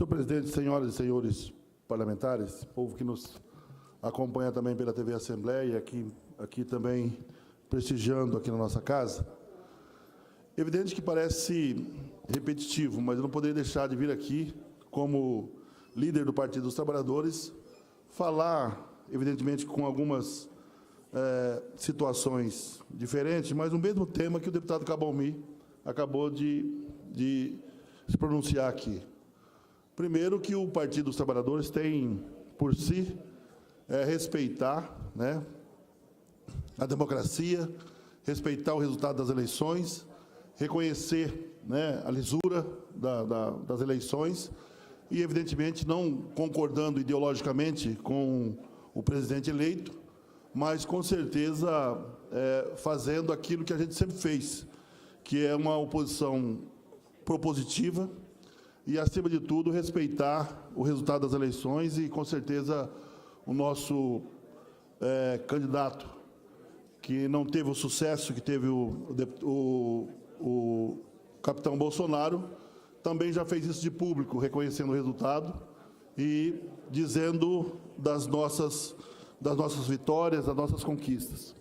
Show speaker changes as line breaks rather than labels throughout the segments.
Senhor presidente, senhoras e senhores parlamentares, povo que nos acompanha também pela TV Assembleia, aqui também prestigiando aqui na nossa casa, evidente que parece repetitivo, mas eu não poderia deixar de vir aqui, como líder do Partido dos Trabalhadores, falar, evidentemente, com algumas situações diferentes, mas no mesmo tema que o deputado Cabalmi acabou de se pronunciar aqui. Primeiro, que o Partido dos Trabalhadores tem, por si, respeitar, né, a democracia, respeitar o resultado das eleições, reconhecer, né, a lisura das eleições e, evidentemente, não concordando ideologicamente com o presidente eleito, mas, com certeza, fazendo aquilo que a gente sempre fez, que é uma oposição propositiva e, acima de tudo, respeitar o resultado das eleições e, com certeza, o nosso candidato, que não teve o sucesso que teve o capitão Bolsonaro, também já fez isso de público, reconhecendo o resultado e dizendo das nossas vitórias, das nossas conquistas.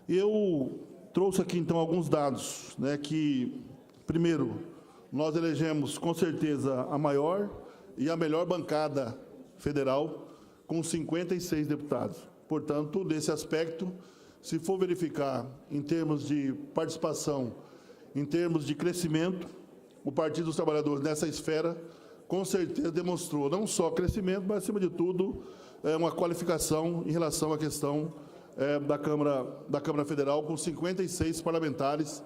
Eu trouxe aqui, então, alguns dados, né, que, primeiro, nós elegemos, com certeza, a maior e a melhor bancada federal, com 56 deputados. Portanto, nesse aspecto, se for verificar em termos de participação, em termos de crescimento, o Partido dos Trabalhadores, nessa esfera, com certeza demonstrou não só crescimento, mas, acima de tudo, uma qualificação em relação à questão da Câmara Federal, com 56 parlamentares,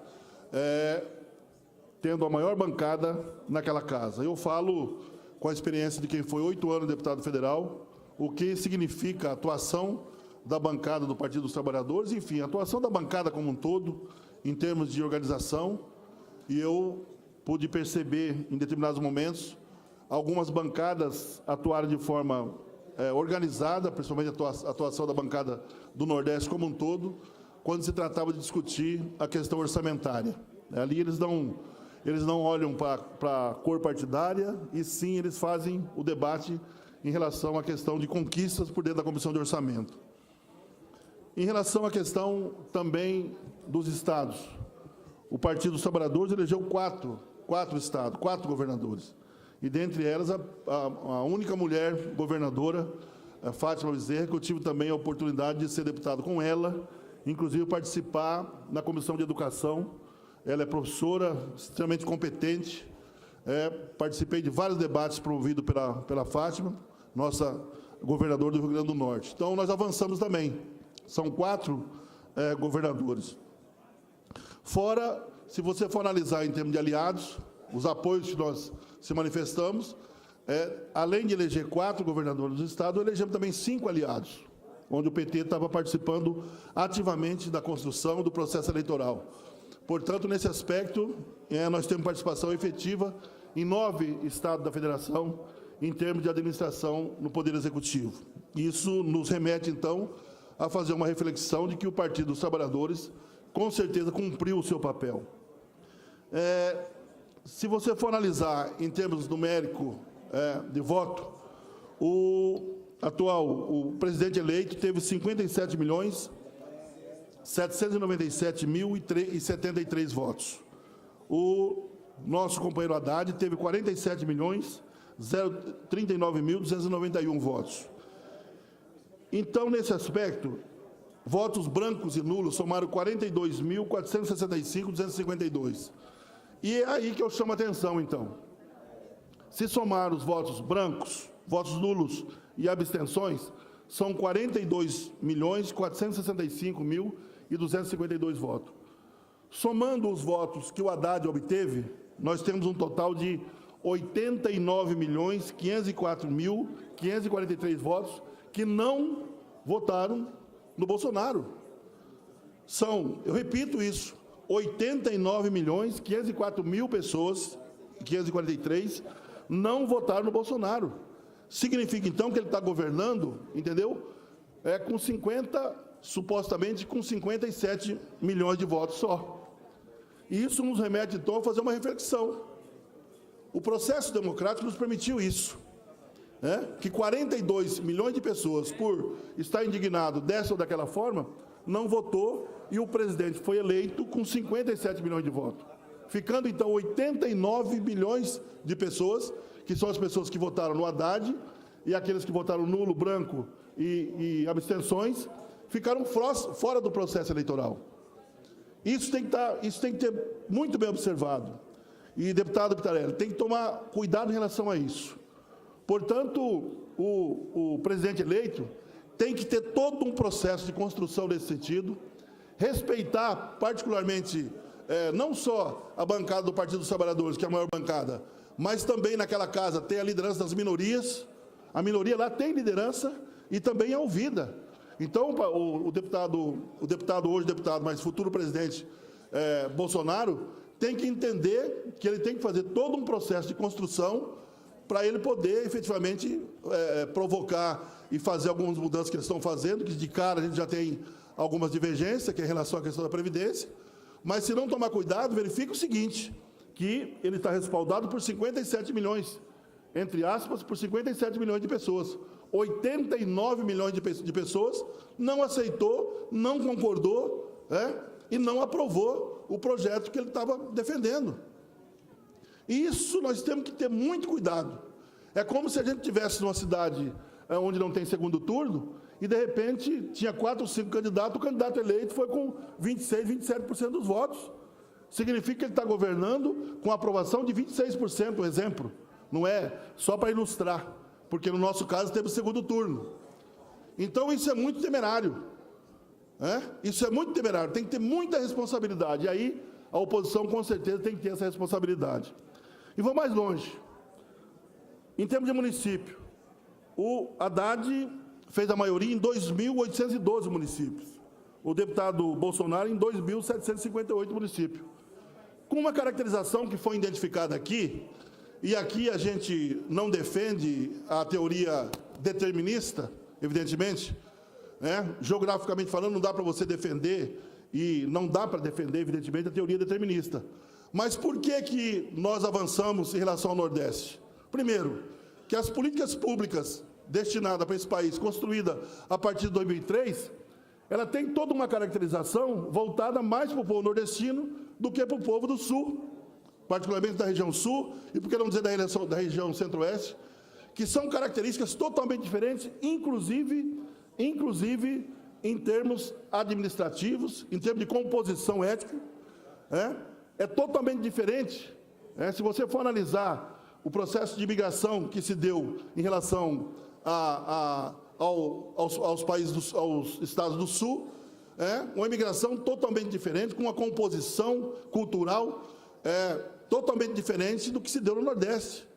tendo a maior bancada naquela casa. Eu falo com a experiência de quem foi 8 anos deputado federal, o que significa a atuação da bancada do Partido dos Trabalhadores, enfim, a atuação da bancada como um todo, em termos de organização, e eu pude perceber, em determinados momentos, algumas bancadas atuarem de forma organizada, principalmente a atuação da bancada do Nordeste como um todo, quando se tratava de discutir a questão orçamentária. Ali eles não olham para a cor partidária, e sim eles fazem o debate em relação à questão de conquistas por dentro da Comissão de Orçamento. Em relação à questão também dos estados, o Partido dos Trabalhadores elegeu quatro estados, 4 governadores. E, dentre elas, a única mulher governadora, a Fátima Bezerra, que eu tive também a oportunidade de ser deputado com ela, inclusive participar na Comissão de Educação. Ela é professora, extremamente competente. Participei de vários debates promovidos pela Fátima, nossa governadora do Rio Grande do Norte. Então, nós avançamos também. São 4 governadores. Fora, se você for analisar em termos de aliados, os apoios que nós se manifestamos, além de eleger 4 governadores do Estado, elegemos também 5 aliados, onde o PT estava participando ativamente da construção do processo eleitoral. Portanto, nesse aspecto, nós temos participação efetiva em 9 estados da Federação, em termos de administração no Poder Executivo. Isso nos remete, então, a fazer uma reflexão de que o Partido dos Trabalhadores, com certeza, cumpriu o seu papel. Se você for analisar em termos numéricos de voto, o presidente eleito teve 57.797.073 votos. O nosso companheiro Haddad teve 47.039.291 votos. Então, nesse aspecto, votos brancos e nulos somaram 42.465.252. E é aí que eu chamo a atenção, então. Se somar os votos brancos, votos nulos e abstenções, são 42.465.252 votos. Somando os votos que o Haddad obteve, nós temos um total de 89.504.543 votos que não votaram no Bolsonaro. Eu repito isso, 89.504.000 pessoas, 543, não votaram no Bolsonaro. Significa, então, que ele está governando, entendeu? Supostamente com 57 milhões de votos só. E isso nos remete, então, a fazer uma reflexão. o processo democrático nos permitiu isso, né? Que 42 milhões de pessoas, por estar indignado dessa ou daquela forma, não votou, e o presidente foi eleito com 57 milhões de votos, ficando então 89 milhões de pessoas, que são as pessoas que votaram no Haddad, e aqueles que votaram nulo, branco e abstenções, ficaram fora do processo eleitoral. Isso tem que ter muito bem observado. E, deputado Pittarelli, tem que tomar cuidado em relação a isso. Portanto, o presidente eleito tem que ter todo um processo de construção nesse sentido, respeitar particularmente não só a bancada do Partido dos Trabalhadores, que é a maior bancada, mas também naquela casa tem a liderança das minorias. A minoria lá tem liderança e também é ouvida. Então, o deputado hoje, mas futuro presidente Bolsonaro, tem que entender que ele tem que fazer todo um processo de construção para ele poder, efetivamente, provocar e fazer algumas mudanças que eles estão fazendo, que de cara a gente já tem algumas divergências, que é em relação à questão da Previdência, mas se não tomar cuidado, verifica o seguinte, que ele está respaldado por 57 milhões, entre aspas, por 57 milhões de pessoas. 89 milhões de pessoas não aceitou, não concordou, e não aprovou o projeto que ele estava defendendo. Isso nós temos que ter muito cuidado. É como se a gente estivesse numa cidade onde não tem segundo turno e, de repente, tinha 4 ou 5 candidatos, o candidato eleito foi com 26%, 27% dos votos. Significa que ele está governando com aprovação de 26%, um exemplo. Não é só para ilustrar, porque no nosso caso teve o segundo turno. Então isso é muito temerário. Isso é muito temerário, tem que ter muita responsabilidade. E aí a oposição com certeza tem que ter essa responsabilidade. E vou mais longe. Em termos de município, o Haddad fez a maioria em 2.812 municípios. O deputado Bolsonaro em 2.758 municípios. Com uma caracterização que foi identificada aqui, e aqui a gente não defende a teoria determinista, evidentemente, geograficamente falando, não dá para você defender, e não dá para defender, evidentemente, a teoria determinista. Mas por que nós avançamos em relação ao Nordeste? Primeiro, que as políticas públicas destinadas para esse país, construída a partir de 2003, ela tem toda uma caracterização voltada mais para o povo nordestino do que para o povo do Sul, particularmente da região Sul, e por que não dizer da região Centro-Oeste, que são características totalmente diferentes, inclusive em termos administrativos, em termos de composição étnica, é totalmente diferente. Se você for analisar o processo de imigração que se deu em relação aos países, aos estados do Sul, uma imigração totalmente diferente, com uma composição cultural totalmente diferente do que se deu no Nordeste.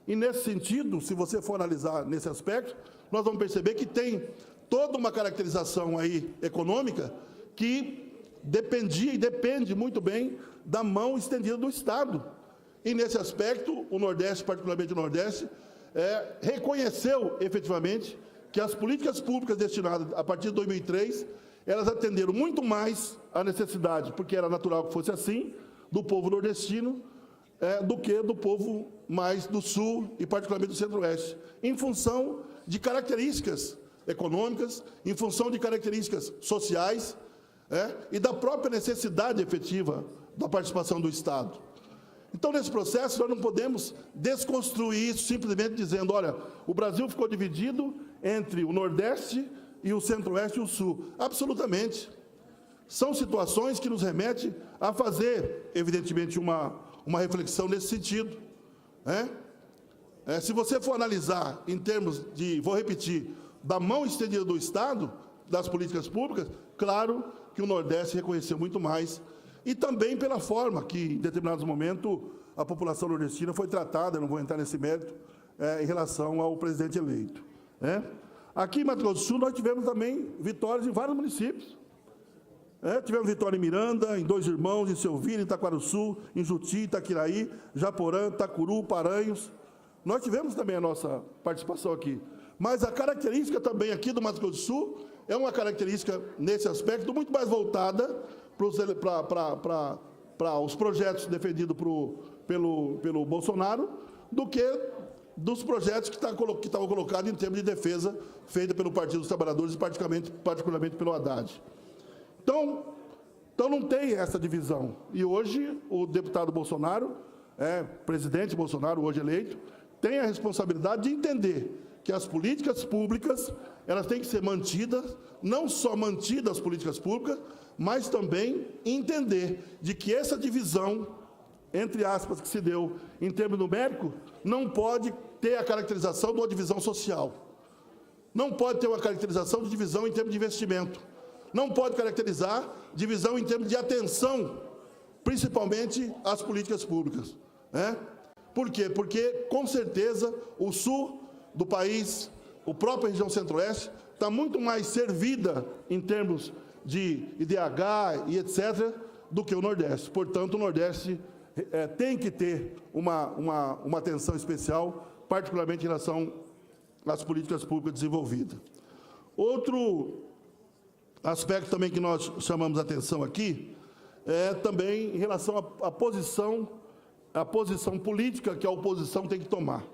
E, nesse sentido, se você for analisar nesse aspecto, nós vamos perceber que tem toda uma caracterização aí econômica que dependia e depende muito bem da mão estendida do Estado. E, nesse aspecto, o Nordeste, particularmente o Nordeste, reconheceu, efetivamente, que as políticas públicas destinadas a partir de 2003, elas atenderam muito mais à necessidade, porque era natural que fosse assim, do povo nordestino, do que do povo mais do Sul e particularmente do Centro-Oeste, em função de características econômicas, em função de características sociais, e da própria necessidade efetiva da participação do Estado. Então, nesse processo, nós não podemos desconstruir isso simplesmente dizendo, olha, o Brasil ficou dividido entre o Nordeste e o Centro-Oeste e o Sul. Absolutamente. São situações que nos remetem a fazer, evidentemente, uma reflexão nesse sentido. Se você for analisar em termos de, vou repetir, da mão estendida do Estado, das políticas públicas, claro que o Nordeste reconheceu muito mais, e também pela forma que, em determinados momentos, a população nordestina foi tratada, eu não vou entrar nesse mérito, em relação ao presidente eleito. Aqui em Mato Grosso do Sul, nós tivemos também vitórias em vários municípios. Tivemos vitória em Miranda, em Dois Irmãos, em Selvíria, em Itaquaruçu, em Juti, Itaquiraí, Japorã, Tacuru, Paranhos. Nós tivemos também a nossa participação aqui. Mas a característica também aqui do Mato Grosso do Sul é uma característica, nesse aspecto, muito mais voltada para os projetos defendidos pelo Bolsonaro do que dos projetos que estavam colocados em termos de defesa feita pelo Partido dos Trabalhadores e particularmente pelo Haddad. Então não tem essa divisão. E hoje o deputado Bolsonaro, presidente Bolsonaro, hoje eleito, tem a responsabilidade de entender que as políticas públicas, elas têm que ser mantidas, não só mantidas as políticas públicas, mas também entender de que essa divisão, entre aspas, que se deu em termos numéricos, não pode ter a caracterização de uma divisão social. Não pode ter uma caracterização de divisão em termos de investimento. Não pode caracterizar divisão em termos de atenção, principalmente às políticas públicas. Por quê? Porque, com certeza, o sul do país, a própria região centro-oeste, está muito mais servida em termos de IDH e etc., do que o Nordeste. Portanto, o Nordeste tem que ter uma atenção especial, particularmente em relação às políticas públicas desenvolvidas. Outro aspecto também que nós chamamos a atenção aqui é também em relação à posição política que a oposição tem que tomar.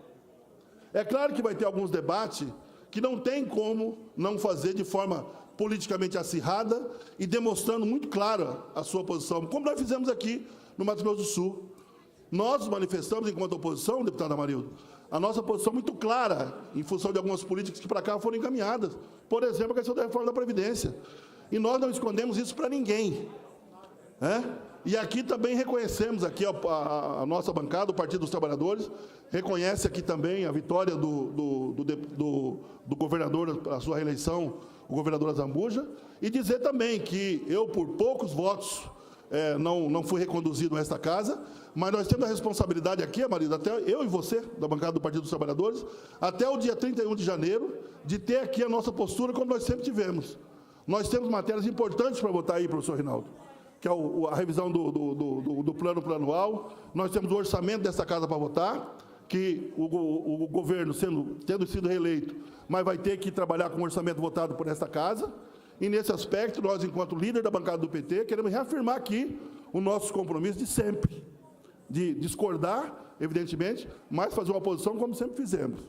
É claro que vai ter alguns debates que não tem como não fazer de forma politicamente acirrada e demonstrando muito clara a sua posição, como nós fizemos aqui no Mato Grosso do Sul. Nós manifestamos, enquanto oposição, deputado Amarildo, a nossa posição muito clara em função de algumas políticas que para cá foram encaminhadas. Por exemplo, a questão da reforma da Previdência. E nós não escondemos isso para ninguém. E aqui também reconhecemos, aqui a nossa bancada, o Partido dos Trabalhadores, reconhece aqui também a vitória do governador, a sua reeleição, o governador Azambuja, e dizer também que eu, por poucos votos, não fui reconduzido a esta casa, mas nós temos a responsabilidade aqui, Amarildo, até eu e você, da bancada do Partido dos Trabalhadores, até o dia 31 de janeiro, de ter aqui a nossa postura como nós sempre tivemos. Nós temos matérias importantes para votar aí, professor Rinaldo, que é a revisão do plano plurianual. Nós temos o orçamento dessa casa para votar, que o governo, tendo sido reeleito, mas vai ter que trabalhar com o orçamento votado por esta casa. E, nesse aspecto, nós, enquanto líder da bancada do PT, queremos reafirmar aqui o nosso compromisso de sempre, de discordar, evidentemente, mas fazer uma posição como sempre fizemos.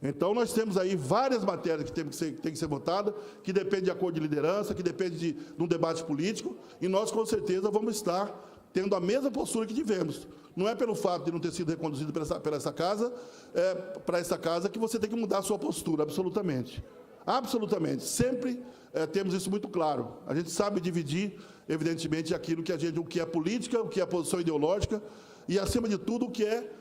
Então, nós temos aí várias matérias que tem que ser votadas, que dependem de acordo de liderança, que dependem de um debate político, e nós, com certeza, vamos estar tendo a mesma postura que tivemos. Não é pelo fato de não ter sido reconduzido para essa casa que você tem que mudar a sua postura, absolutamente. Absolutamente. Sempre temos isso muito claro. A gente sabe dividir, evidentemente, aquilo o que é política, o que é posição ideológica, e, acima de tudo, o que é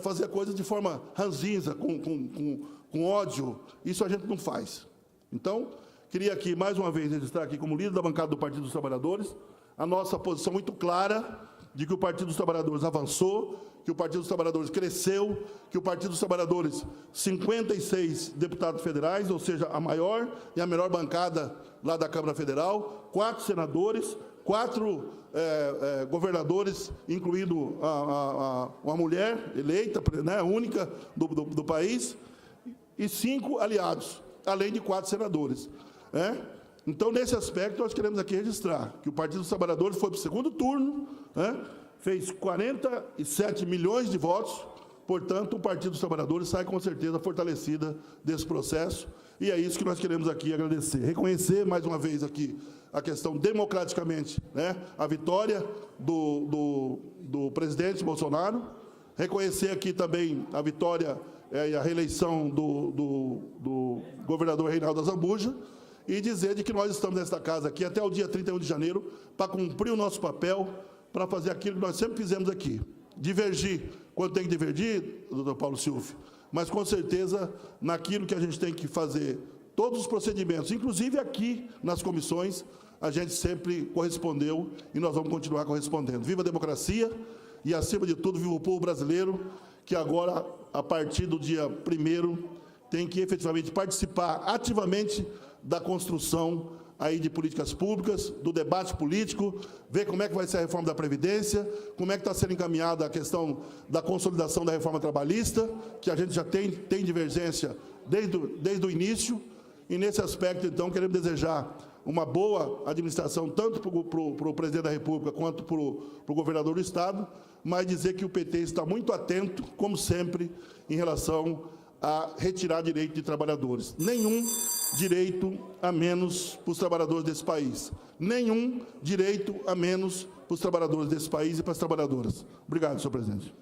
fazer coisas de forma ranzinza, com ódio. Isso a gente não faz. Então, queria aqui, mais uma vez, registrar aqui, como líder da bancada do Partido dos Trabalhadores, a nossa posição muito clara de que o Partido dos Trabalhadores avançou, que o Partido dos Trabalhadores cresceu, que o Partido dos Trabalhadores, 56 deputados federais, ou seja, a maior e a melhor bancada lá da Câmara Federal, 4 senadores, 4 governadores, incluindo uma mulher eleita, única do país, e 5 aliados, além de 4 senadores. Então, nesse aspecto, nós queremos aqui registrar que o Partido dos Trabalhadores foi para o segundo turno, fez 47 milhões de votos, portanto, o Partido dos Trabalhadores sai, com certeza, fortalecida desse processo, e é isso que nós queremos aqui agradecer. Reconhecer, mais uma vez, aqui, a questão democraticamente, a vitória do presidente Bolsonaro, reconhecer aqui também a vitória e a reeleição do governador Reinaldo Azambuja, e dizer de que nós estamos nesta casa aqui até o dia 31 de janeiro para cumprir o nosso papel, para fazer aquilo que nós sempre fizemos aqui. Divergir quando tem que divergir, doutor Paulo Silvio, mas, com certeza, naquilo que a gente tem que fazer, todos os procedimentos, inclusive aqui nas comissões, a gente sempre correspondeu e nós vamos continuar correspondendo. Viva a democracia e, acima de tudo, viva o povo brasileiro, que agora, a partir do dia 1º, tem que efetivamente participar ativamente da construção aí de políticas públicas, do debate político, ver como é que vai ser a reforma da Previdência, como é que está sendo encaminhada a questão da consolidação da reforma trabalhista, que a gente já tem divergência desde o início, e, nesse aspecto, então, queremos desejar uma boa administração, tanto para o presidente da República quanto para o governador do Estado, mas dizer que o PT está muito atento, como sempre, em relação a retirar direito de trabalhadores. Nenhum direito a menos para os trabalhadores desse país. Nenhum direito a menos para os trabalhadores desse país e para as trabalhadoras. Obrigado, senhor presidente.